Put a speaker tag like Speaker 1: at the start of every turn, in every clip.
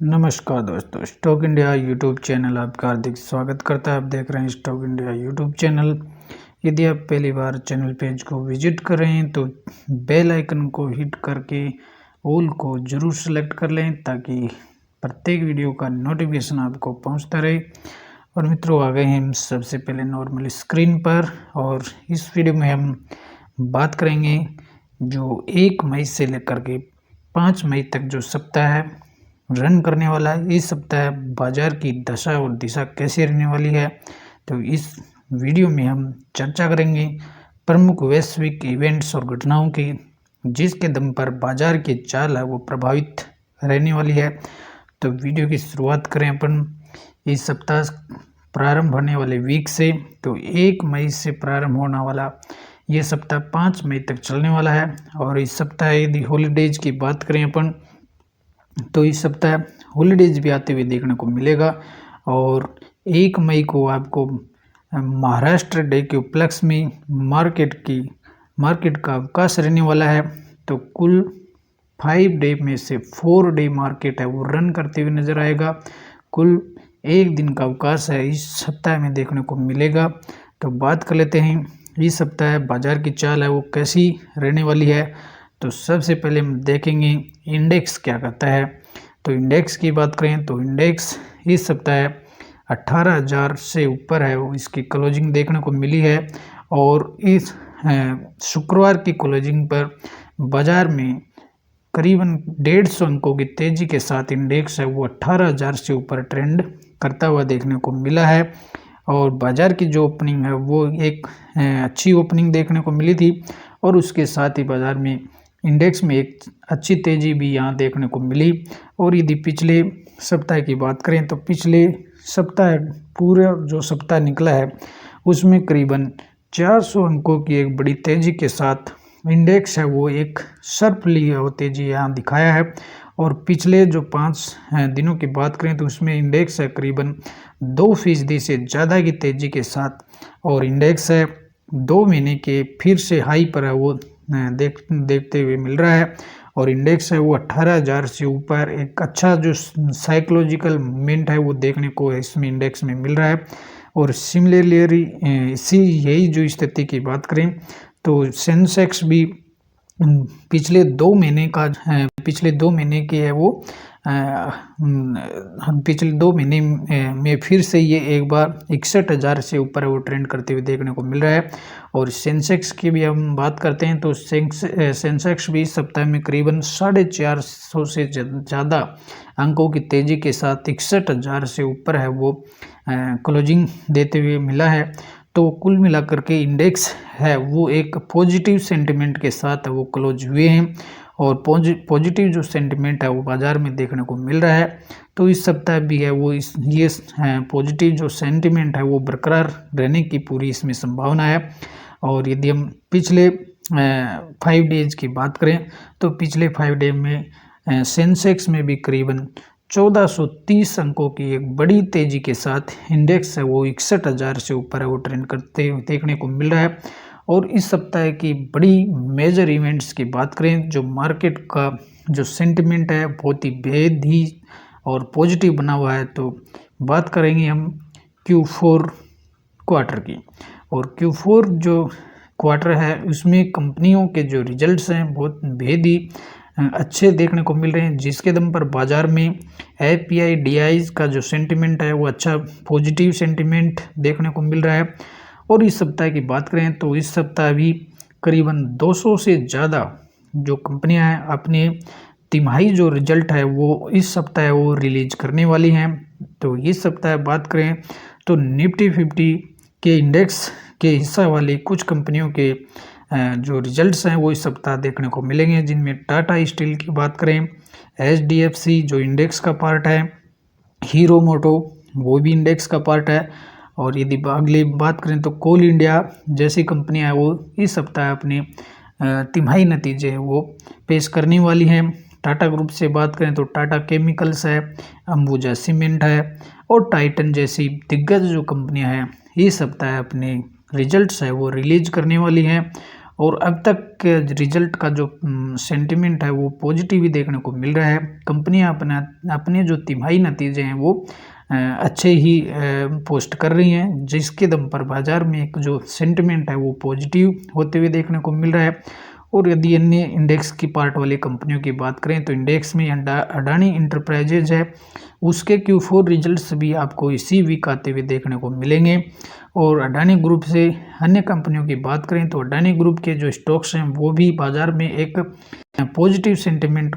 Speaker 1: नमस्कार दोस्तों, stock India YouTube channel आपका हार्दिक स्वागत करता है। आप देख रहे हैं स्टॉक इंडिया यूट्यूब चैनल। यदि आप पहली बार चैनल पेज को विजिट कर रहे हैं तो बेल आइकन को हिट करके ऑल को ज़रूर सेलेक्ट कर लें ताकि प्रत्येक वीडियो का नोटिफिकेशन आपको पहुंचता रहे। और मित्रों, आ गए हैं हम सबसे पहले नॉर्मल स्क्रीन पर, और इस वीडियो में हम बात करेंगे जो 1 मई से लेकर के 5 मई तक जो सप्ताह है रन करने वाला है। इस सप्ताह बाजार की दशा और दिशा कैसी रहने वाली है, तो इस वीडियो में हम चर्चा करेंगे प्रमुख वैश्विक इवेंट्स और घटनाओं की, जिसके दम पर बाजार की चाल है वो प्रभावित रहने वाली है। तो वीडियो की शुरुआत करें अपन इस सप्ताह प्रारंभ होने वाले वीक से। तो 1 मई से प्रारंभ होने वाला ये सप्ताह 5 मई तक चलने वाला है। और इस सप्ताह यदि हॉलीडेज की बात करें अपन, तो इस सप्ताह हॉलीडेज भी आते हुए देखने को मिलेगा। और 1 मई को आपको महाराष्ट्र डे के उपलक्ष्य में मार्केट का अवकाश रहने वाला है। तो कुल 5 डे में से 4 डे मार्केट है वो रन करते हुए नजर आएगा। कुल 1 दिन का अवकाश है इस सप्ताह में देखने को मिलेगा। तो बात कर लेते हैं इस सप्ताह बाजार की चाल है वो कैसी रहने वाली है। तो सबसे पहले हम देखेंगे इंडेक्स क्या कहता है। तो इंडेक्स की बात करें तो इंडेक्स इस सप्ताह 18,000 से ऊपर है वो इसकी क्लोजिंग देखने को मिली है। और इस शुक्रवार की क्लोजिंग पर बाजार में करीबन 150 अंकों की तेजी के साथ इंडेक्स है वो 18,000 से ऊपर ट्रेंड करता हुआ देखने को मिला है। और बाजार की जो ओपनिंग है वो एक अच्छी ओपनिंग देखने को मिली थी, और उसके साथ ही बाजार में इंडेक्स में एक अच्छी तेजी भी यहाँ देखने को मिली। और यदि पिछले सप्ताह की बात करें तो पिछले सप्ताह पूरा जो सप्ताह निकला है उसमें करीबन 400 अंकों की एक बड़ी तेजी के साथ इंडेक्स है वो एक सर्प ली है वो तेजी यहाँ दिखाया है। और पिछले जो 5 दिनों की बात करें तो उसमें इंडेक्स है करीबन 2% से ज़्यादा की तेजी के साथ, और इंडेक्स है 2 महीने के फिर से हाई पर है वो देखते हुए मिल रहा है। और इंडेक्स है वो 18,000 से ऊपर एक अच्छा जो साइकोलॉजिकल मूवमेंट है वो देखने को इसमें इंडेक्स में मिल रहा है। और सिमिलरली इसी यही जो स्थिति की बात करें तो सेंसेक्स भी पिछले 2 महीने की है वो पिछले 2 महीने में फिर से ये एक बार 61,000 से ऊपर वो ट्रेंड करते हुए देखने को मिल रहा है। और सेंसेक्स की भी हम बात करते हैं तो सेंसेक्स भी इस सप्ताह में करीबन 450 से ज़्यादा अंकों की तेज़ी के साथ 61,000 से ऊपर है वो क्लोजिंग देते हुए मिला है। तो कुल मिलाकर के इंडेक्स है वो एक पॉजिटिव सेंटिमेंट के साथ वो क्लोज हुए हैं, और पॉजिटिव जो सेंटिमेंट है वो बाजार में देखने को मिल रहा है। तो इस सप्ताह भी है वो ये पॉजिटिव जो सेंटिमेंट है वो बरकरार रहने की पूरी इसमें संभावना है। और यदि हम पिछले 5 डेज की बात करें तो पिछले 5 डे में सेंसेक्स में भी करीबन 1430 अंकों की एक बड़ी तेजी के साथ इंडेक्स है वो 61,000 से ऊपर है वो ट्रेंड करते हुए देखने को मिल रहा है। और इस सप्ताह की बड़ी मेजर इवेंट्स की बात करें जो मार्केट का जो सेंटिमेंट है बहुत ही बेहद और पॉजिटिव बना हुआ है, तो बात करेंगे हम Q4 क्वार्टर की। और Q4 जो क्वार्टर है उसमें कंपनियों के जो रिजल्ट्स हैं बहुत बेहद ही अच्छे देखने को मिल रहे हैं, जिसके दम पर बाजार में API DIs का जो सेंटिमेंट है वो अच्छा पॉजिटिव सेंटिमेंट देखने को मिल रहा है। और इस सप्ताह की बात करें तो इस सप्ताह भी करीबन 200 से ज़्यादा जो कंपनियां हैं अपने तिमाही जो रिजल्ट है वो इस सप्ताह वो रिलीज करने वाली हैं। तो इस सप्ताह बात करें तो निफ्टी 50 के इंडेक्स के हिस्सा वाली कुछ कंपनियों के जो रिजल्ट्स हैं वो इस सप्ताह देखने को मिलेंगे, जिनमें टाटा स्टील की बात करें, HDFC जो इंडेक्स का पार्ट है, हीरो मोटो वो भी इंडेक्स का पार्ट है। और यदि अगली बात करें तो कोल इंडिया जैसी कंपनियां हैं वो इस सप्ताह अपने तिमाही नतीजे वो पेश करने वाली हैं। टाटा ग्रुप से बात करें तो टाटा केमिकल्स है, अंबुजा सीमेंट है, और टाइटन जैसी दिग्गज जो कंपनियां हैं इस सप्ताह अपने रिजल्ट्स है वो रिलीज करने वाली हैं। और अब तक के रिजल्ट का जो सेंटिमेंट है वो पॉजिटिव ही देखने को मिल रहा है। कंपनियां अपने जो तिमाही नतीजे हैं वो अच्छे ही पोस्ट कर रही हैं, जिसके दम पर बाजार में एक जो सेंटिमेंट है वो पॉजिटिव होते हुए देखने को मिल रहा है। और यदि अन्य इंडेक्स की पार्ट वाली कंपनियों की बात करें तो इंडेक्स में अडानी इंटरप्राइजेज है, उसके Q4 रिजल्ट्स भी आपको इसी वीक आते हुए देखने को मिलेंगे। और अडानी ग्रुप से अन्य कंपनियों की बात करें तो अडानी ग्रुप के जो स्टॉक्स हैं वो भी बाजार में एक पॉजिटिव सेंटिमेंट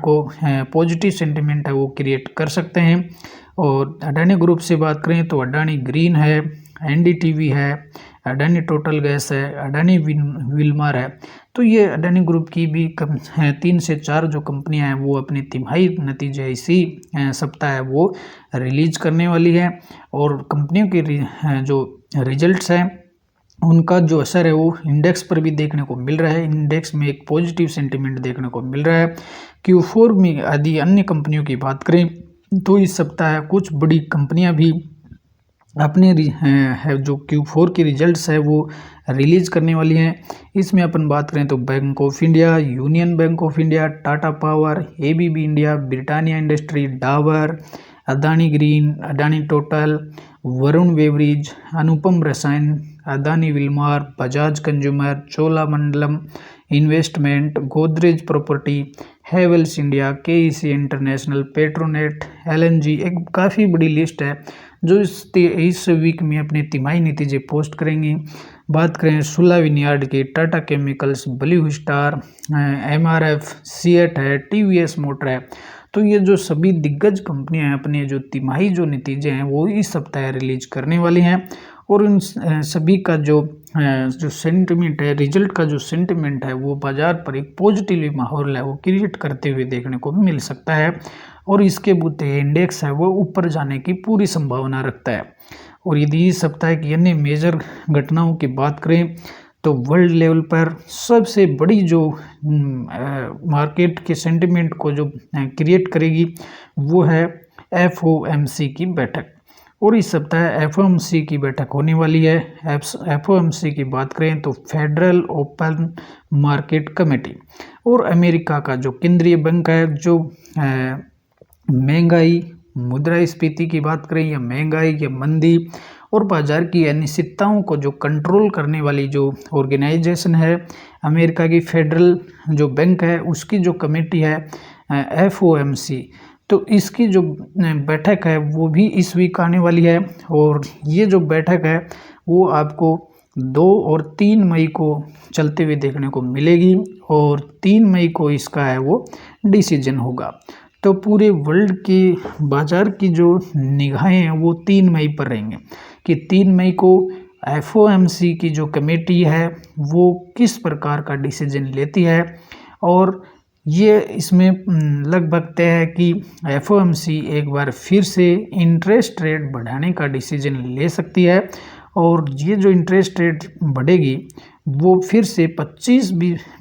Speaker 1: है वो क्रिएट कर सकते हैं। और अडानी ग्रुप से बात करें तो अडानी ग्रीन है, NDTV है, अडानी टोटल गैस है, अडानी विल्मार है। तो ये अडानी ग्रुप की भी 3 से 4 जो कंपनियां हैं वो अपने तिमाही नतीजे इसी सप्ताह है वो रिलीज करने वाली है। और कंपनियों के जो रिजल्ट्स हैं उनका जो असर है वो इंडेक्स पर भी देखने को मिल रहा है। इंडेक्स में एक पॉजिटिव सेंटिमेंट देखने को मिल रहा है। Q4 में यदि अन्य कंपनियों की बात करें तो इस सप्ताह कुछ बड़ी कंपनियां भी अपने जो Q4 के रिजल्ट्स है वो रिलीज करने वाली हैं। इसमें अपन बात करें तो Bank of India, Union Bank of India, Tata Power, ABB India, Britannia Industry, Dabur, Adani Green, Adani Total, Varun Beverage, Anupam Rasayan, Adani Wilmar, Bajaj Consumer, Cholamandalam Investment, Godrej Property, Havells India, KEC International, Petronet, LNG, एक काफ़ी बड़ी लिस्ट है जो इस वीक में अपने तिमाही नतीजे पोस्ट करेंगी। बात करें सुला विनयार्ड की, Tata chemicals, blue star, MRF, CEAT है, TVS मोटर है। तो ये जो सभी दिग्गज कंपनियां हैं अपने जो तिमाही जो नतीजे हैं वो इस सप्ताह रिलीज करने वाली हैं। और इन सभी का जो सेंटिमेंट है, रिजल्ट का जो सेंटिमेंट है वो बाजार पर एक पॉजिटिव माहौल है वो क्रिएट करते हुए देखने को मिल सकता है। और इसके बुते इंडेक्स है वो ऊपर जाने की पूरी संभावना रखता है। और यदि इस सप्ताह की अन्य मेजर घटनाओं की बात करें तो वर्ल्ड लेवल पर सबसे बड़ी जो मार्केट के सेंटिमेंट को जो क्रिएट करेगी वो है FOMC की बैठक। और इस सप्ताह FOMC की बैठक होने वाली है। FOMC की बात करें तो फेडरल ओपन मार्केट कमेटी और अमेरिका का जो केंद्रीय बैंक है जो महंगाई, मुद्रास्फीति की बात करें या महंगाई या मंदी और बाजार की अनिश्चितताओं को जो कंट्रोल करने वाली जो ऑर्गेनाइजेशन है अमेरिका की फेडरल जो बैंक है उसकी जो कमेटी है FOMC, तो इसकी जो बैठक है वो भी इस वीक आने वाली है। और ये जो बैठक है वो आपको 2 और 3 मई को चलते हुए देखने को मिलेगी और 3 मई को इसका है वो डिसीजन होगा। तो पूरे वर्ल्ड की बाजार की जो निगाहें हैं वो 3 मई पर रहेंगे कि 3 मई को FOMC की जो कमेटी है वो किस प्रकार का डिसीजन लेती है। और ये इसमें लगभग तय है कि FOMC एक बार फिर से इंटरेस्ट रेट बढ़ाने का डिसीजन ले सकती है। और ये जो इंटरेस्ट रेट बढ़ेगी वो फिर से 25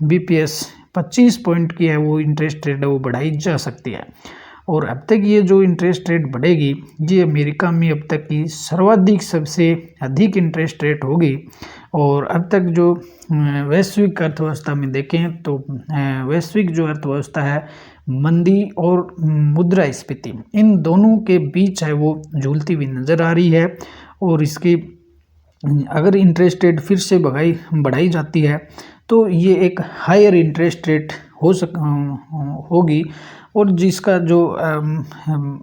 Speaker 1: BPS 25 पॉइंट की है वो इंटरेस्ट रेट है वो बढ़ाई जा सकती है। और अब तक ये जो इंटरेस्ट रेट बढ़ेगी ये अमेरिका में अब तक की सर्वाधिक सबसे अधिक इंटरेस्ट रेट होगी। और अब तक जो वैश्विक अर्थव्यवस्था में देखें तो वैश्विक जो अर्थव्यवस्था है मंदी और मुद्रास्फीति इन दोनों के बीच है वो झूलती हुई नज़र आ रही है। और इसकी अगर इंटरेस्ट रेट फिर से बढ़ाई जाती है तो ये एक हायर इंटरेस्ट रेट होगी और जिसका जो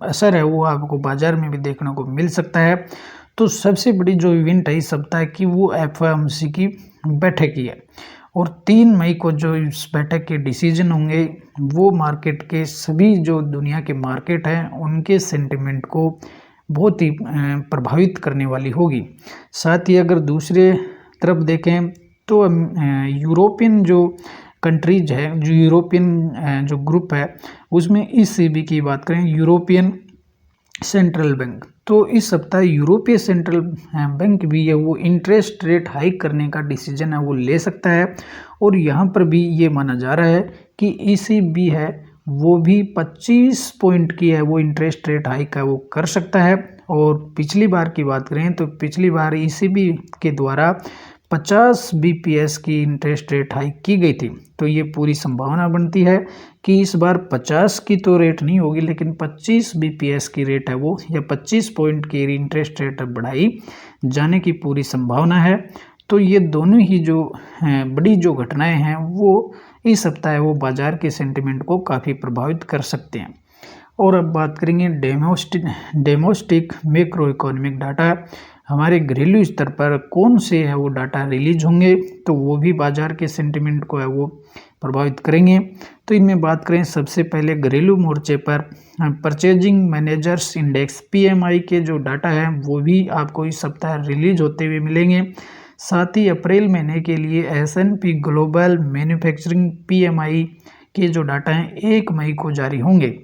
Speaker 1: असर है वो आपको बाजार में भी देखने को मिल सकता है। तो सबसे बड़ी जो इवेंट है इस सप्ताह की वो FOMC की बैठक ही है। और 3 मई को जो इस बैठक के डिसीजन होंगे वो मार्केट के सभी जो दुनिया के मार्केट हैं उनके सेंटिमेंट को बहुत ही प्रभावित करने वाली होगी। साथ ही अगर दूसरे तरफ देखें तो यूरोपियन जो कंट्रीज है जो यूरोपियन जो ग्रुप है उसमें ECB की बात करें यूरोपियन सेंट्रल बैंक, तो इस सप्ताह यूरोपीय सेंट्रल बैंक भी है वो इंटरेस्ट रेट हाइक करने का डिसीजन है वो ले सकता है। और यहाँ पर भी ये माना जा रहा है कि ECB है वो भी 25 पॉइंट की है वो इंटरेस्ट रेट हाइक है वो कर सकता है। और पिछली बार की बात करें तो पिछली बार ECB के द्वारा 50 बीपीएस की इंटरेस्ट रेट हाइक की गई थी। तो ये पूरी संभावना बनती है कि इस बार 50 की तो रेट नहीं होगी, लेकिन 25 बीपीएस की रेट है वो, या 25 पॉइंट की इंटरेस्ट रेट बढ़ाई जाने की पूरी संभावना है। तो ये दोनों ही जो बड़ी जो घटनाएं हैं वो इस सप्ताह वो बाजार के सेंटिमेंट को काफ़ी प्रभावित कर सकते हैं। और अब बात करेंगे डोमेस्टिक मैक्रो इकोनॉमिक डाटा, हमारे घरेलू स्तर पर कौन से है वो डाटा रिलीज होंगे, तो वो भी बाजार के सेंटिमेंट को है वो प्रभावित करेंगे। तो इनमें बात करें सबसे पहले घरेलू मोर्चे पर परचेजिंग मैनेजर्स इंडेक्स पीएमआई के जो डाटा है वो भी आपको इस सप्ताह रिलीज होते हुए मिलेंगे। साथ ही अप्रैल महीने के लिए एसएनपी ग्लोबल मैन्युफैक्चरिंग पीएमआई के जो डाटा हैं 1 मई को जारी होंगे।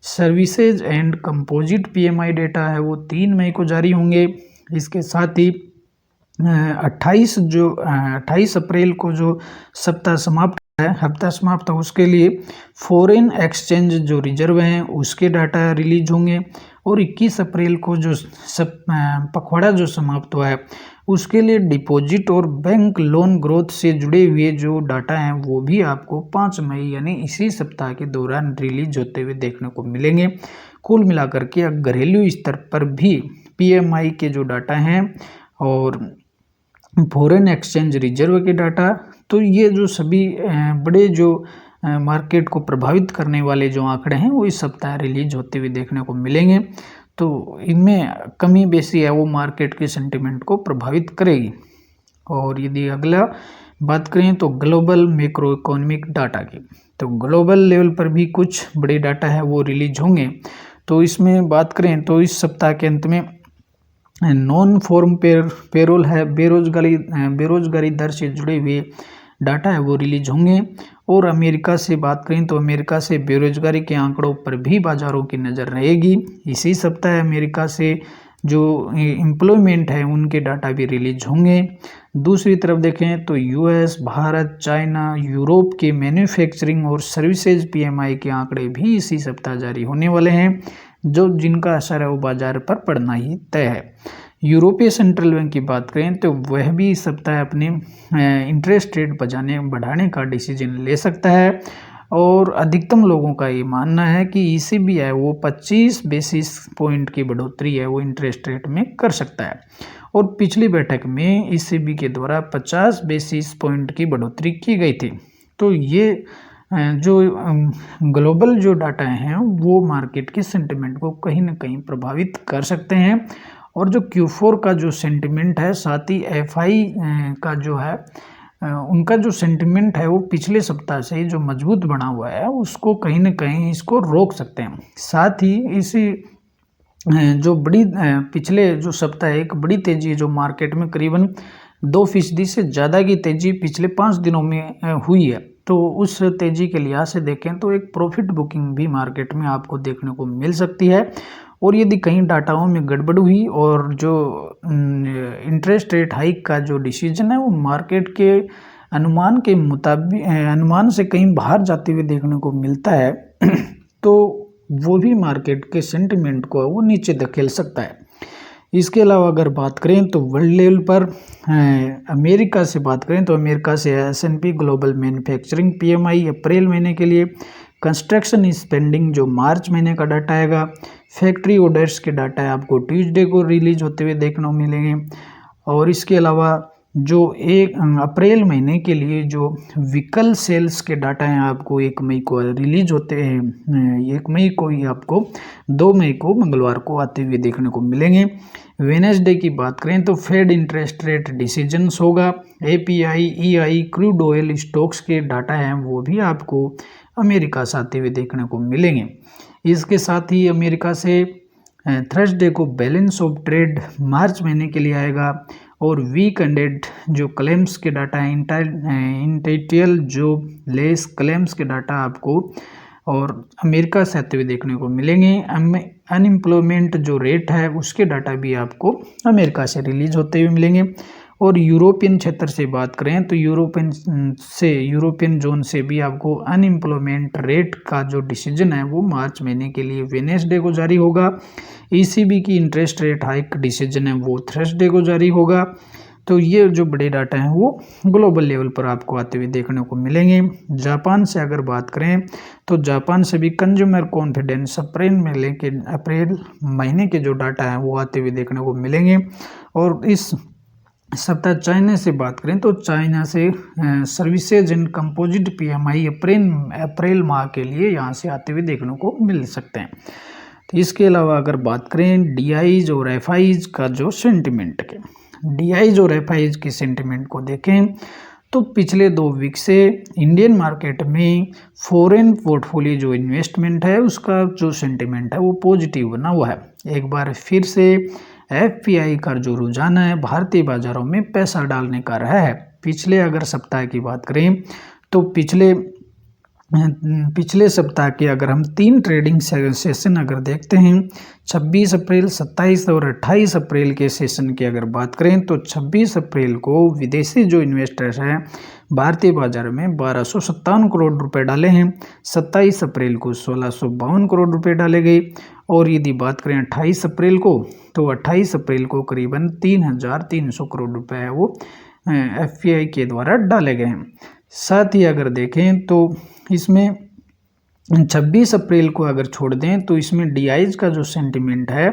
Speaker 1: Services and composite PMI data है वो 3 मई को जारी होंगे। इसके साथ ही 28 अप्रैल को जो हफ्ता समाप्त है उसके लिए फॉरेन एक्सचेंज जो रिजर्व हैं उसके डाटा रिलीज होंगे। और 21 अप्रैल को जो पखवाड़ा जो समाप्त हुआ है उसके लिए डिपॉजिट और बैंक लोन ग्रोथ से जुड़े हुए जो डाटा हैं वो भी आपको 5 मई यानी इसी सप्ताह के दौरान रिलीज होते हुए देखने को मिलेंगे। कुल मिलाकर के घरेलू स्तर पर भी पीएमआई के जो डाटा हैं और फॉरेन एक्सचेंज रिजर्व के डाटा, तो ये जो सभी बड़े जो मार्केट को प्रभावित करने वाले जो आंकड़े हैं वो इस सप्ताह रिलीज होते हुए देखने को मिलेंगे। तो इनमें कमी बेसी है वो मार्केट के सेंटिमेंट को प्रभावित करेगी। और यदि अगला बात करें तो ग्लोबल मैक्रो इकोनॉमिक डाटा की, तो ग्लोबल लेवल पर भी कुछ बड़े डाटा है वो रिलीज होंगे। तो इसमें बात करें तो इस सप्ताह के अंत में नॉन फॉर्म पेरोल है, बेरोजगारी दर से जुड़े हुए डाटा है वो रिलीज होंगे। और अमेरिका से बात करें तो अमेरिका से बेरोजगारी के आंकड़ों पर भी बाजारों की नज़र रहेगी। इसी सप्ताह अमेरिका से जो एम्प्लॉयमेंट है उनके डाटा भी रिलीज होंगे। दूसरी तरफ देखें तो यूएस, भारत, चाइना, यूरोप के मैन्युफैक्चरिंग और सर्विसेज पीएमआई के आंकड़े भी इसी सप्ताह जारी होने वाले हैं, जो जिनका असर है वो बाजार पर पड़ना ही तय है। यूरोपीय सेंट्रल बैंक की बात करें तो वह भी इस सप्ताह अपने इंटरेस्ट रेट बढ़ाने का डिसीजन ले सकता है। और अधिकतम लोगों का ये मानना है कि ईसीबी है वो 25 बेसिस पॉइंट की बढ़ोतरी है वो इंटरेस्ट रेट में कर सकता है। और पिछली बैठक में ईसीबी के द्वारा 50 बेसिस पॉइंट की बढ़ोतरी की गई थी। तो ये जो ग्लोबल जो डाटा हैं वो मार्केट के सेंटिमेंट को कहीं ना कहीं प्रभावित कर सकते हैं। और जो Q4 का जो सेंटिमेंट है, साथ ही एफआई का जो है उनका जो सेंटिमेंट है वो पिछले सप्ताह से ही जो मजबूत बना हुआ है उसको कहीं ना कहीं इसको रोक सकते हैं। साथ ही इसी जो बड़ी पिछले जो सप्ताह एक बड़ी तेजी जो मार्केट में करीबन 2% से ज़्यादा की तेजी पिछले 5 दिनों में हुई है। तो उस तेजी के लिहाज से देखें तो एक प्रॉफिट बुकिंग भी मार्केट में आपको देखने को मिल सकती है। और यदि कहीं डाटाओं में गड़बड़ हुई और जो इंटरेस्ट रेट हाइक का जो डिसीजन है वो मार्केट के अनुमान के मुताबिक अनुमान से कहीं बाहर जाते हुए देखने को मिलता है तो वो भी मार्केट के सेंटिमेंट को वो नीचे धकेल सकता है। इसके अलावा अगर बात करें तो वर्ल्ड लेवल पर अमेरिका से बात करें तो अमेरिका से एसएनपी ग्लोबल मैन्युफैक्चरिंग पीएमआई अप्रैल महीने के लिए, कंस्ट्रक्शन स्पेंडिंग जो मार्च महीने का डाटा आएगा, फैक्ट्री ऑर्डर्स के डाटा है आपको ट्यूसडे को रिलीज होते हुए देखने को मिलेंगे। और इसके अलावा जो 1 अप्रैल महीने के लिए जो व्हीकल सेल्स के डाटा हैं आपको 1 मई को रिलीज होते हैं, 1 मई को ही आपको 2 मई को मंगलवार को आते हुए देखने को मिलेंगे। वेडनेसडे की बात करें तो फेड इंटरेस्ट रेट डिसीजंस होगा। API, EI, crude oil stocks के डाटा हैं वो भी आपको अमेरिका से आते हुए देखने को मिलेंगे। इसके साथ ही अमेरिका से थर्सडे को बैलेंस ऑफ ट्रेड मार्च महीने के लिए आएगा। और वीक एंडेड जो क्लेम्स के डाटा हैं, इंटेटियल जो लेस क्लेम्स के डाटा आपको और अमेरिका से आते हुए देखने को मिलेंगे। अनएम्प्लॉयमेंट जो रेट है उसके डाटा भी आपको अमेरिका से रिलीज होते हुए मिलेंगे। और यूरोपियन क्षेत्र से बात करें तो यूरोपियन जोन से भी आपको अनएम्प्लॉयमेंट रेट का जो डिसीजन है वो मार्च महीने के लिए वेडनेसडे को जारी होगा। ईसीबी की इंटरेस्ट रेट हाइक डिसीजन है वो थर्सडे को जारी होगा। तो ये जो बड़े डाटा हैं वो ग्लोबल लेवल पर आपको आते हुए देखने को मिलेंगे। जापान से अगर बात करें तो जापान से भी कंज्यूमर कॉन्फिडेंस अप्रैल महीने के जो डाटा हैं वो आते हुए देखने को मिलेंगे। और इस सप्ताह चाइना से बात करें तो चाइना से सर्विसेज एंड कंपोजिट PMI अप्रैल माह के लिए यहाँ से आते हुए देखने को मिल सकते हैं। तो इसके अलावा अगर बात करें DIs और FIs का जो सेंटिमेंट के DIs और FIs के सेंटिमेंट को देखें तो पिछले 2 वीक से इंडियन मार्केट में फॉरेन पोर्टफोलियो जो इन्वेस्टमेंट है उसका जो सेंटिमेंट है वो पॉजिटिव बना हुआ है। एक बार फिर से FPI का जो रुझान है भारतीय बाजारों में पैसा डालने का रहा है। पिछले अगर सप्ताह की बात करें तो पिछले सप्ताह के अगर हम 3 ट्रेडिंग सेशन अगर देखते हैं 26 अप्रैल 27 और 28 अप्रैल के सेशन की अगर बात करें तो 26 अप्रैल को विदेशी जो इन्वेस्टर्स हैं भारतीय बाजार में 1257 करोड़ रुपए डाले हैं। 27 अप्रैल को 1652 करोड़ रुपए डाले गए। और यदि बात करें 28 अप्रैल को तो 28 अप्रैल को करीबन 3300 करोड़ रुपए है वो FPI के द्वारा डाले गए हैं। साथ ही अगर देखें तो इसमें 26 अप्रैल को अगर छोड़ दें तो इसमें DIs का जो सेंटिमेंट है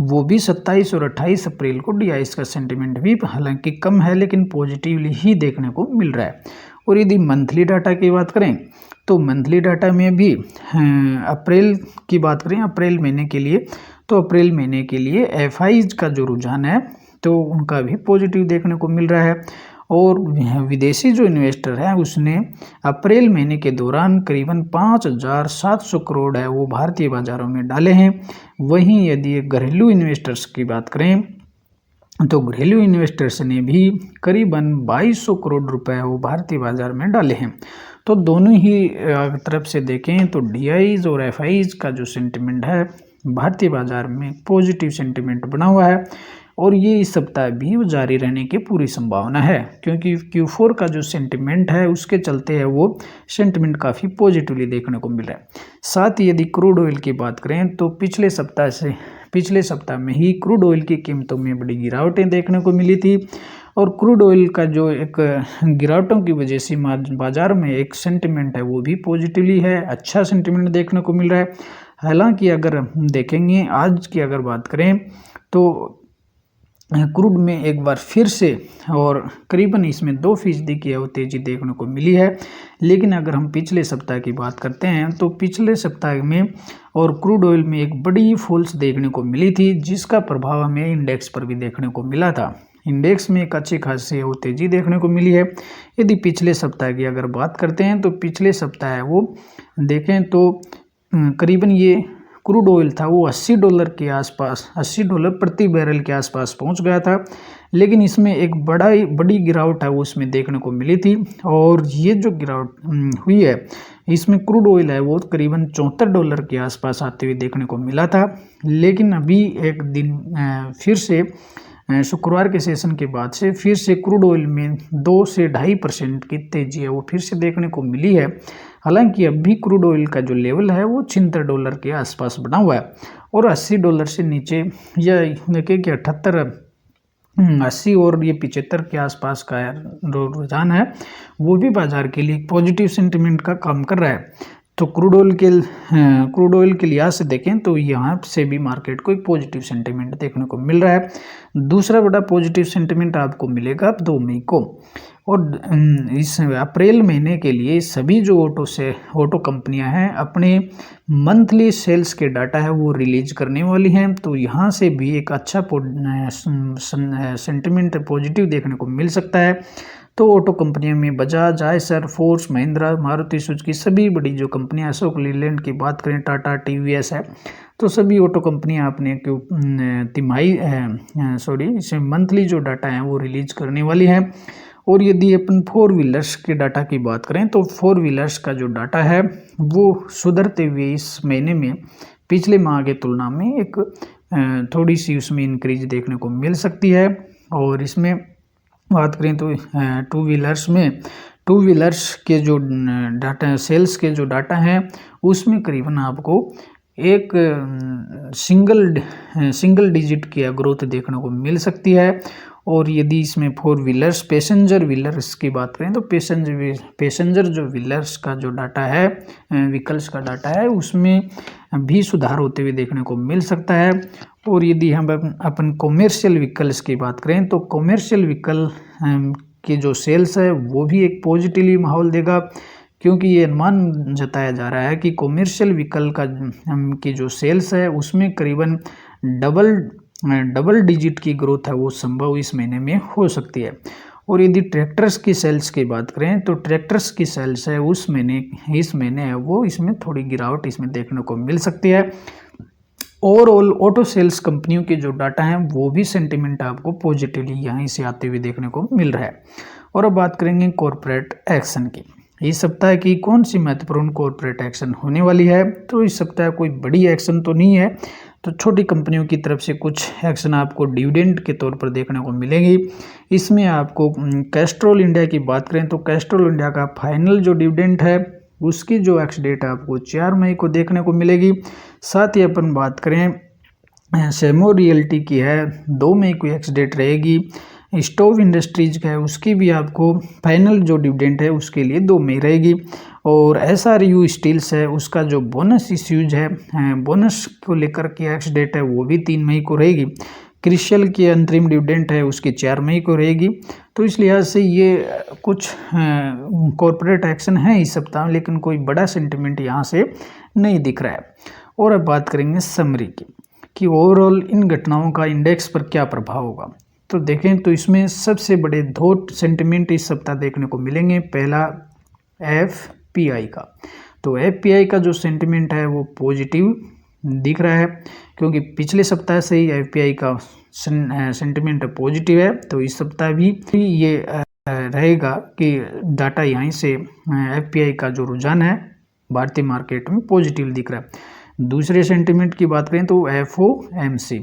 Speaker 1: वो भी 27 और 28 अप्रैल को DIs का सेंटिमेंट भी हालांकि कम है लेकिन पॉजिटिवली ही देखने को मिल रहा है। और यदि मंथली डाटा की बात करें तो मंथली डाटा में भी अप्रैल की बात करें अप्रैल महीने के लिए तो अप्रैल महीने के लिए FIs का जो रुझान है तो उनका भी पॉजिटिव देखने को मिल रहा है। और विदेशी जो इन्वेस्टर है उसने अप्रैल महीने के दौरान करीबन 5700 करोड़ है वो भारतीय बाजारों में डाले हैं। वहीं यदि घरेलू इन्वेस्टर्स की बात करें तो घरेलू इन्वेस्टर्स ने भी करीबन 2200 करोड़ रुपए वो भारतीय बाजार में डाले हैं। तो दोनों ही तरफ से देखें तो DIs और FIs का जो सेंटिमेंट है भारतीय बाजार में पॉजिटिव सेंटिमेंट बना हुआ है। और ये इस सप्ताह भी जारी रहने की पूरी संभावना है क्योंकि Q4 का जो सेंटिमेंट है उसके चलते है वो सेंटिमेंट काफ़ी पॉजिटिवली देखने को मिल रहा है। साथ ही यदि क्रूड ऑयल की बात करें तो पिछले सप्ताह में ही क्रूड ऑयल की कीमतों में बड़ी गिरावटें देखने को मिली थी। और क्रूड ऑयल का जो एक गिरावटों की वजह से बाजार में एक सेंटिमेंट है वो भी पॉजिटिवली है, अच्छा सेंटिमेंट देखने को मिल रहा है। हालांकि अगर हम देखेंगे आज की अगर बात करें तो क्रूड में एक बार फिर से और करीबन इसमें 2% की तेजी देखने को मिली है। लेकिन अगर हम पिछले सप्ताह की बात करते हैं तो पिछले सप्ताह में और क्रूड ऑयल में एक बड़ी फॉल्स देखने को मिली थी जिसका प्रभाव हमें इंडेक्स पर भी देखने को मिला था। इंडेक्स में एक अच्छी खासी वो तेजी देखने को मिली है। यदि पिछले सप्ताह की अगर बात करते हैं तो पिछले सप्ताह है वो देखें तो करीबन ये क्रूड ऑयल था वो $80 के आसपास $80 प्रति बैरल के आसपास पहुंच गया था। लेकिन इसमें एक बड़ी गिरावट है वो उसमें देखने को मिली थी। और ये जो गिरावट हुई है इसमें क्रूड ऑयल है वो करीबन $74 के आसपास आते हुए देखने को मिला था। लेकिन अभी एक दिन फिर से शुक्रवार के सेशन के बाद से फिर से क्रूड ऑयल में 2 से 2.5% की तेजी है वो फिर से देखने को मिली है। हालांकि अभी क्रूड ऑयल का जो लेवल है वो $76 के आसपास बना हुआ है। और $80 से नीचे या देखिए कि 80 और ये 75 के आसपास का रुझान है वो भी बाजार के लिए पॉजिटिव सेंटिमेंट का काम कर रहा है। तो क्रूड ऑयल के लिहाज से देखें तो यहाँ से भी मार्केट को एक पॉजिटिव सेंटिमेंट देखने को मिल रहा है। दूसरा बड़ा पॉजिटिव सेंटिमेंट आपको मिलेगा 2 मई को। और इस अप्रैल महीने के लिए सभी जो ऑटो कंपनियां हैं अपने मंथली सेल्स के डाटा है वो रिलीज करने वाली हैं। तो यहाँ से भी एक अच्छा सेंटिमेंट पॉजिटिव देखने को मिल सकता है। तो ऑटो कंपनियों में बजाज, आयसर, फोर्स, महिंद्रा, मारुति सुजुकी सभी बड़ी जो कंपनियां अशोक लीलैंड की बात करें, टाटा, TVS है, तो सभी ऑटो कंपनियां अपने इसे मंथली जो डाटा है वो रिलीज करने वाली हैं। और यदि अपन 4 व्हीलर्स के डाटा की बात करें तो 4 व्हीलर्स का जो डाटा है वो सुधरते हुए इस महीने में पिछले माह के तुलना में एक थोड़ी सी उसमें इंक्रीज देखने को मिल सकती है। और इसमें बात करें तो 2 व्हीलर्स के जो डाटा सेल्स के जो डाटा हैं उसमें करीबन आपको एक सिंगल डिजिट की ग्रोथ देखने को मिल सकती है। और यदि इसमें 4 व्हीलर्स पैसेंजर व्हीलर्स की बात करें तो पैसेंजर जो व्हीलर्स का जो डाटा है, व्हीकल्स का डाटा है, उसमें भी सुधार होते हुए देखने को मिल सकता है। और यदि हम अपन कॉमर्शियल व्हीकल्स की बात करें तो कॉमर्शियल व्हीकल की जो सेल्स है वो भी एक पॉजिटिवली माहौल देगा, क्योंकि ये अनुमान जताया जा रहा है कि कॉमर्शियल व्हीकल का की जो सेल्स है उसमें करीबन डबल डिजिट की ग्रोथ है वो संभव इस महीने में हो सकती है। और यदि ट्रैक्टर्स की सेल्स की बात करें तो ट्रैक्टर्स की सेल्स है इस महीने है वो इसमें थोड़ी गिरावट इसमें देखने को मिल सकती है। ओवरऑल ऑटो सेल्स कंपनियों के जो डाटा हैं वो भी सेंटिमेंट आपको पॉजिटिवली यहीं से आते हुए देखने को मिल रहा है। और अब बात करेंगे कॉरपोरेट एक्शन की। इस सप्ताह की कौन सी महत्वपूर्ण कॉरपोरेट एक्शन होने वाली है? तो इस सप्ताह कोई बड़ी एक्शन तो नहीं है, तो छोटी कंपनियों की तरफ से कुछ एक्शन आपको डिविडेंड के तौर पर देखने को मिलेगी। इसमें आपको कैस्ट्रॉल इंडिया की बात करें तो कैस्ट्रॉल इंडिया का फाइनल जो डिविडेंड है उसकी जो एक्स डेट आपको 4 मई को देखने को मिलेगी। साथ ही अपन बात करें सेमो रियल्टी की है 2 मई को एक्स डेट रहेगी। स्टोव इंडस्ट्रीज का है उसकी भी आपको फाइनल जो डिविडेंड है उसके लिए 2 मई रहेगी। और SRU स्टील्स है उसका जो बोनस इश्यूज है, बोनस को लेकर के एक्स डेट है वो भी 3 मई को रहेगी। क्रिशियल की अंतरिम डिविडेंड है उसकी 4 मई को रहेगी। तो इस लिहाज से ये कुछ कॉरपोरेट एक्शन है इस सप्ताह में, लेकिन कोई बड़ा सेंटिमेंट यहाँ से नहीं दिख रहा है। और अब बात करेंगे समरी की कि ओवरऑल इन घटनाओं का इंडेक्स पर क्या प्रभाव होगा। तो देखें तो इसमें सबसे बड़े 2 सेंटिमेंट इस सप्ताह देखने को मिलेंगे। पहला FPI का, तो FPI का जो सेंटिमेंट है वो पॉजिटिव दिख रहा है, क्योंकि पिछले सप्ताह से ही FPI का सेंटिमेंट पॉजिटिव है। तो इस सप्ताह भी ये रहेगा कि डाटा यहीं से FPI का जो रुझान है भारतीय मार्केट में पॉजिटिव दिख रहा है। दूसरे सेंटिमेंट की बात करें तो FOMC,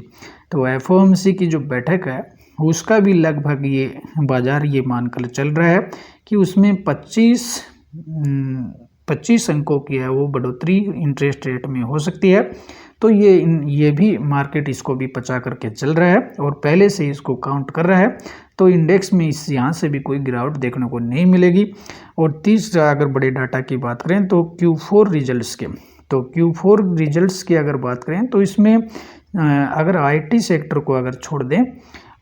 Speaker 1: तो FOMC की जो बैठक है उसका भी लगभग ये बाजार ये मानकर चल रहा है कि उसमें 25 अंकों की है वो बढ़ोतरी इंटरेस्ट रेट में हो सकती है। तो ये भी मार्केट इसको भी पचा करके चल रहा है और पहले से इसको काउंट कर रहा है। तो इंडेक्स में इस यहाँ से भी कोई गिरावट देखने को नहीं मिलेगी। और तीसरा अगर बड़े डाटा की बात करें तो Q4 रिजल्ट्स के, तो Q4 रिजल्ट्स की अगर बात करें तो इसमें अगर IT सेक्टर को अगर छोड़ दें,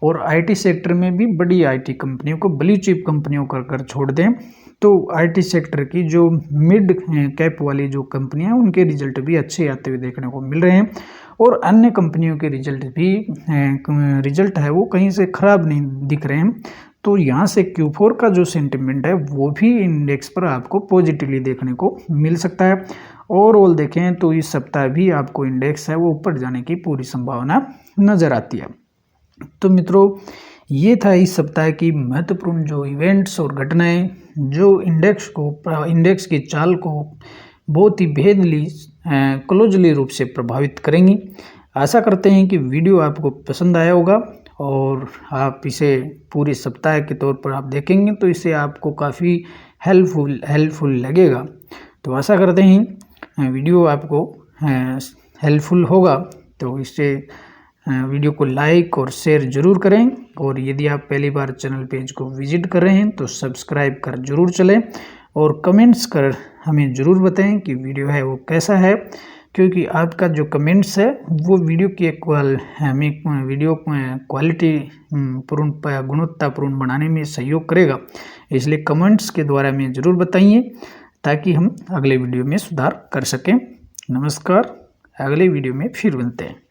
Speaker 1: और IT सेक्टर में भी बड़ी IT कंपनियों को, ब्लू चिप कंपनियों को अगर छोड़ दें, तो IT सेक्टर की जो मिड कैप वाली जो कंपनियां हैं उनके रिजल्ट भी अच्छे आते हुए देखने को मिल रहे हैं। और अन्य कंपनियों के रिजल्ट है वो कहीं से खराब नहीं दिख रहे हैं। तो यहाँ से Q4 का जो सेंटिमेंट है वो भी इंडेक्स पर आपको पॉजिटिवली देखने को मिल सकता है। ओवरऑल देखें तो इस सप्ताह भी आपको इंडेक्स है वो ऊपर जाने की पूरी संभावना नज़र आती है। तो मित्रों, ये था इस सप्ताह की महत्वपूर्ण जो इवेंट्स और घटनाएं जो इंडेक्स की चाल को बहुत ही भेदली क्लोजली रूप से प्रभावित करेंगी। आशा करते हैं कि वीडियो आपको पसंद आया होगा और आप इसे पूरे सप्ताह के तौर पर आप देखेंगे तो इससे आपको काफ़ी हेल्पफुल लगेगा। तो आशा करते हैं वीडियो आपको हेल्पफुल होगा। तो इससे वीडियो को लाइक और शेयर जरूर करें। और यदि आप पहली बार चैनल पेज को विजिट कर रहे हैं तो सब्सक्राइब कर जरूर चलें और कमेंट्स कर हमें ज़रूर बताएं कि वीडियो है वो कैसा है, क्योंकि आपका जो कमेंट्स है वो वीडियो की हमें वीडियो क्वालिटी गुणवत्तापूर्ण बनाने में सहयोग करेगा। इसलिए कमेंट्स के द्वारा हमें ज़रूर बताइए ताकि हम अगले वीडियो में सुधार कर सकें। नमस्कार, अगले वीडियो में फिर मिलते हैं।